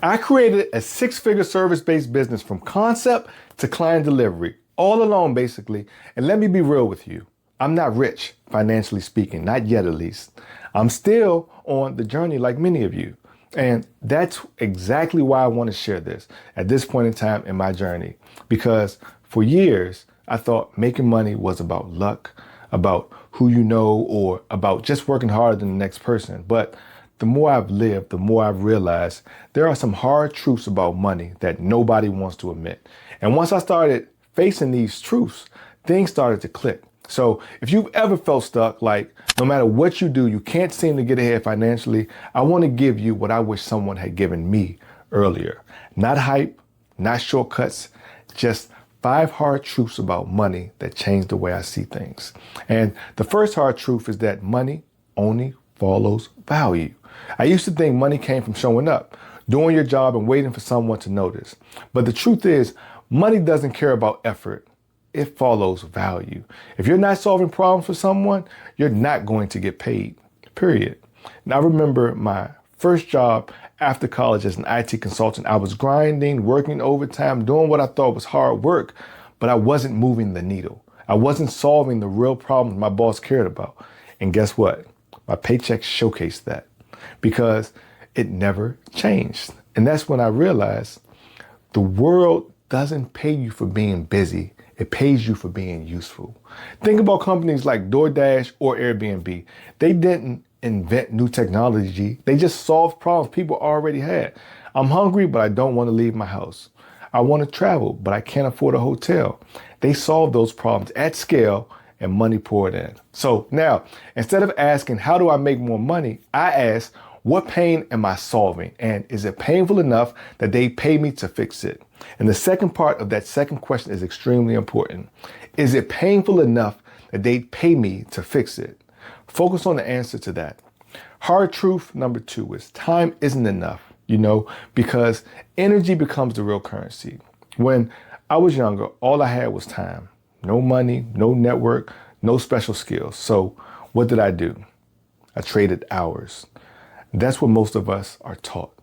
I created a six-figure service-based business from concept to client delivery, all alone basically. And let me be real with you. I'm not rich, financially speaking, not yet at least. I'm still on the journey like many of you. And that's exactly why I want to share this at this point in time in my journey. Because for years, I thought making money was about luck, about who you know, or about just working harder than the next person. But the more I've lived, the more I've realized there are some hard truths about money that nobody wants to admit. And once I started facing these truths, things started to click. So if you've ever felt stuck, like no matter what you do, you can't seem to get ahead financially, I want to give you what I wish someone had given me earlier. Not hype, not shortcuts, just 5 hard truths about money that changed the way I see things. And the first hard truth is that money only follows value. I used to think money came from showing up, doing your job and waiting for someone to notice. But the truth is, money doesn't care about effort. It follows value. If you're not solving problems for someone, you're not going to get paid, period. And I remember my first job after college as an IT consultant. I was grinding, working overtime, doing what I thought was hard work, but I wasn't moving the needle. I wasn't solving the real problems my boss cared about. And guess what? My paycheck showcased that because it never changed. And that's when I realized the world doesn't pay you for being busy. It pays you for being useful. Think about companies like DoorDash or Airbnb. They didn't invent new technology. They just solved problems people already had. I'm hungry, but I don't want to leave my house. I want to travel, but I can't afford a hotel. They solved those problems at scale and money poured in. So now, instead of asking, how do I make more money? I ask, what pain am I solving? And is it painful enough that they pay me to fix it? And the second part of that second question is extremely important. Is it painful enough that they pay me to fix it? Focus on the answer to that. Hard truth number 2 is time isn't enough, because energy becomes the real currency. When I was younger, all I had was time. No money, no network, no special skills. So what did I do? I traded hours. That's what most of us are taught.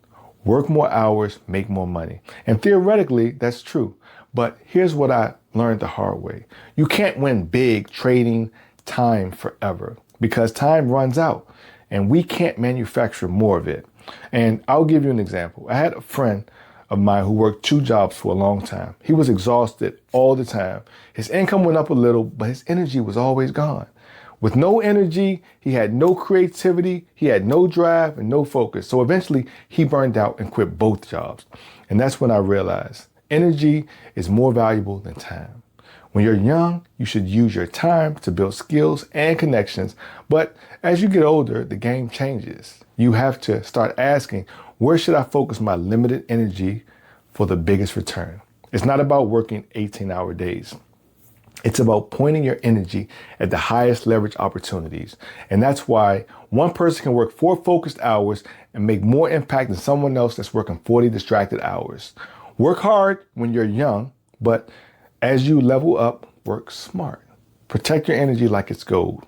Work more hours, make more money. And theoretically, that's true. But here's what I learned the hard way. You can't win big trading time forever because time runs out and we can't manufacture more of it. And I'll give you an example. I had a friend of mine who worked 2 jobs for a long time. He was exhausted all the time. His income went up a little, but his energy was always gone. With no energy, he had no creativity, he had no drive and no focus. So eventually he burned out and quit both jobs. And that's when I realized energy is more valuable than time. When you're young, you should use your time to build skills and connections. But as you get older, the game changes. You have to start asking, where should I focus my limited energy for the biggest return? It's not about working 18-hour days. It's about pointing your energy at the highest leverage opportunities. And that's why one person can work 4 focused hours and make more impact than someone else that's working 40 distracted hours. Work hard when you're young, but as you level up, work smart. Protect your energy like it's gold,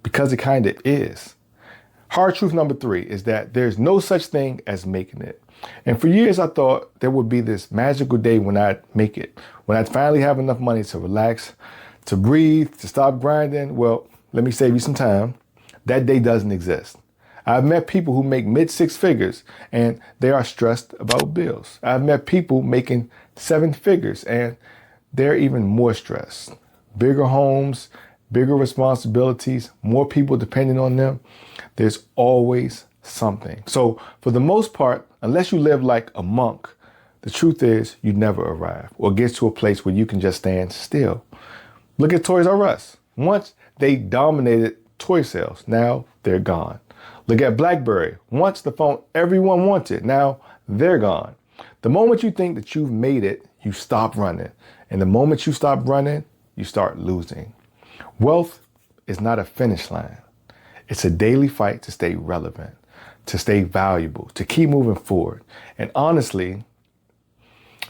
because it kind of is. Hard truth number 3 is that there's no such thing as making it. And for years, I thought there would be this magical day when I'd make it, when I'd finally have enough money to relax, to breathe, to stop grinding. Well, let me save you some time. That day doesn't exist. I've met people who make mid-6 figures and they are stressed about bills. I've met people making 7 figures and they're even more stressed. Bigger homes, bigger responsibilities, more people depending on them. There's always something. So for the most part, unless you live like a monk, the truth is you never arrive or get to a place where you can just stand still. Look at Toys R Us. Once they dominated toy sales, now they're gone. Look at BlackBerry. Once the phone everyone wanted, now they're gone. The moment you think that you've made it, you stop running. And the moment you stop running, you start losing. Wealth is not a finish line. It's a daily fight to stay relevant, to stay valuable, to keep moving forward. And honestly,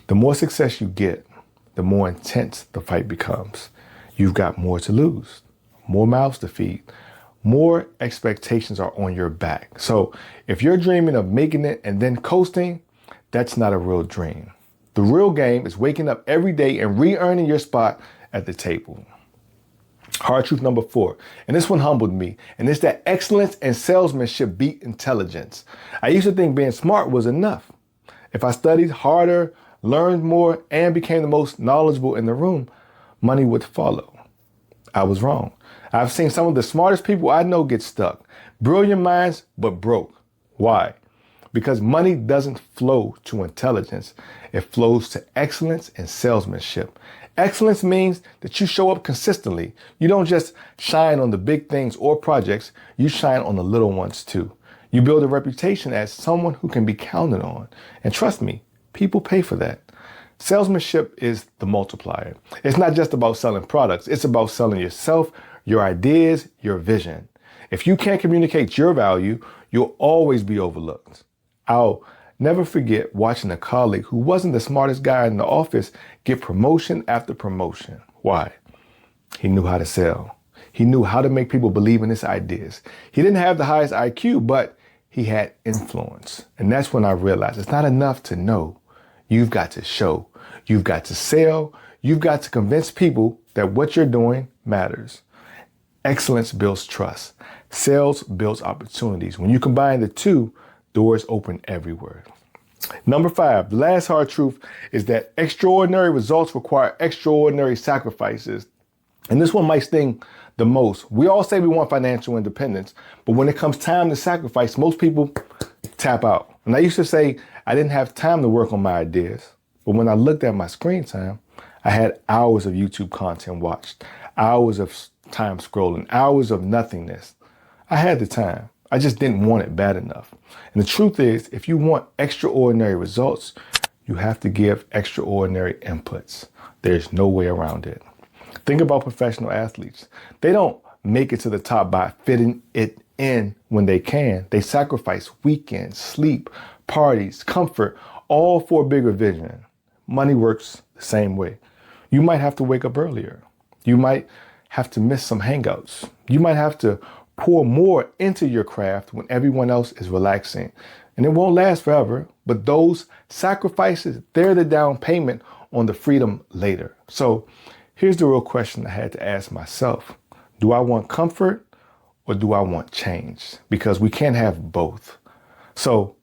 the more success you get, the more intense the fight becomes. You've got more to lose, more mouths to feed, more expectations are on your back. So if you're dreaming of making it and then coasting, That's not a real dream. The real game is waking up every day and re-earning your spot at the table. Hard truth number 4, and this one humbled me, and it's that excellence and salesmanship beat intelligence. I used to think being smart was enough. If I studied harder, learned more, and became the most knowledgeable in the room, money would follow. I was wrong. I've seen some of the smartest people I know get stuck. Brilliant minds, but broke. Why? Because money doesn't flow to intelligence. It flows to excellence and salesmanship. Excellence means that you show up consistently. You don't just shine on the big things or projects. You shine on the little ones too. You build a reputation as someone who can be counted on. And trust me, people pay for that. Salesmanship is the multiplier. It's not just about selling products. It's about selling yourself, your ideas, your vision. If you can't communicate your value, you'll always be overlooked. I'll never forget watching a colleague who wasn't the smartest guy in the office get promotion after promotion. Why? He knew how to sell. He knew how to make people believe in his ideas. He didn't have the highest IQ, but he had influence. And that's when I realized it's not enough to know. You've got to show. You've got to sell. You've got to convince people that what you're doing matters. Excellence builds trust. Sales builds opportunities. When you combine the two, doors open everywhere. Number 5, the last hard truth is that extraordinary results require extraordinary sacrifices. And this one might sting the most. We all say we want financial independence, but when it comes time to sacrifice, most people tap out. And I used to say I didn't have time to work on my ideas, but when I looked at my screen time, I had hours of YouTube content watched, hours of time scrolling, hours of nothingness. I had the time. I just didn't want it bad enough. And the truth is, if you want extraordinary results, you have to give extraordinary inputs. There's no way around it. Think about professional athletes. They don't make it to the top by fitting it in when they can. They sacrifice weekends, sleep, parties, comfort, all for a bigger vision. Money works the same way. You might have to wake up earlier. You might have to miss some hangouts. You might have to pour more into your craft when everyone else is relaxing. And it won't last forever, but those sacrifices, they're the down payment on the freedom later. So here's the real question I had to ask myself. Do I want comfort or do I want change? Because we can't have both. So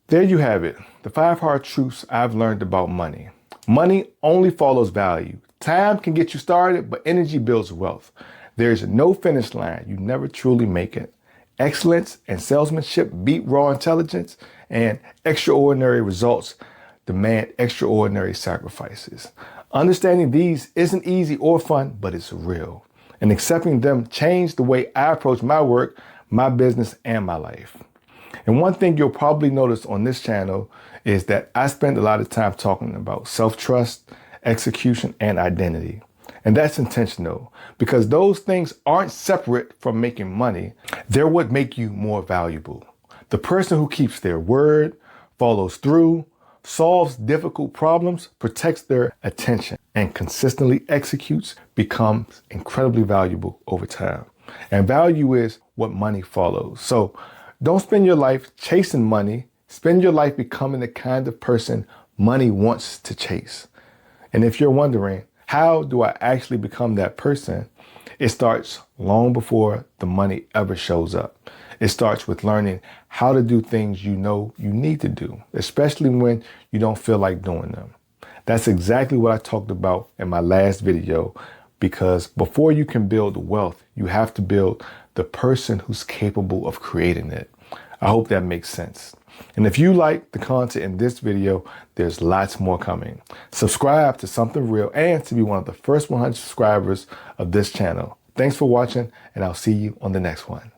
there you have it. The 5 hard truths I've learned about money. Money only follows value. Time can get you started, but energy builds wealth. There's no finish line. You never truly make it. Excellence and salesmanship beat raw intelligence, and extraordinary results demand extraordinary sacrifices. Understanding these isn't easy or fun, but it's real. And accepting them changed the way I approach my work, my business, and my life. And one thing you'll probably notice on this channel is that I spend a lot of time talking about self-trust, execution, and identity. And that's intentional because those things aren't separate from making money. They're what make you more valuable. The person who keeps their word, follows through, solves difficult problems, protects their attention, and consistently executes becomes incredibly valuable over time. And value is what money follows. So don't spend your life chasing money. Spend your life becoming the kind of person money wants to chase. And if you're wondering, how do I actually become that person? It starts long before the money ever shows up. It starts with learning how to do things you know you need to do, especially when you don't feel like doing them. That's exactly what I talked about in my last video, because before you can build wealth, you have to build the person who's capable of creating it. I hope that makes sense. And if you like the content in this video, there's lots more coming. Subscribe to Something Real and to be one of the first 100 subscribers of this channel. Thanks for watching, and I'll see you on the next one.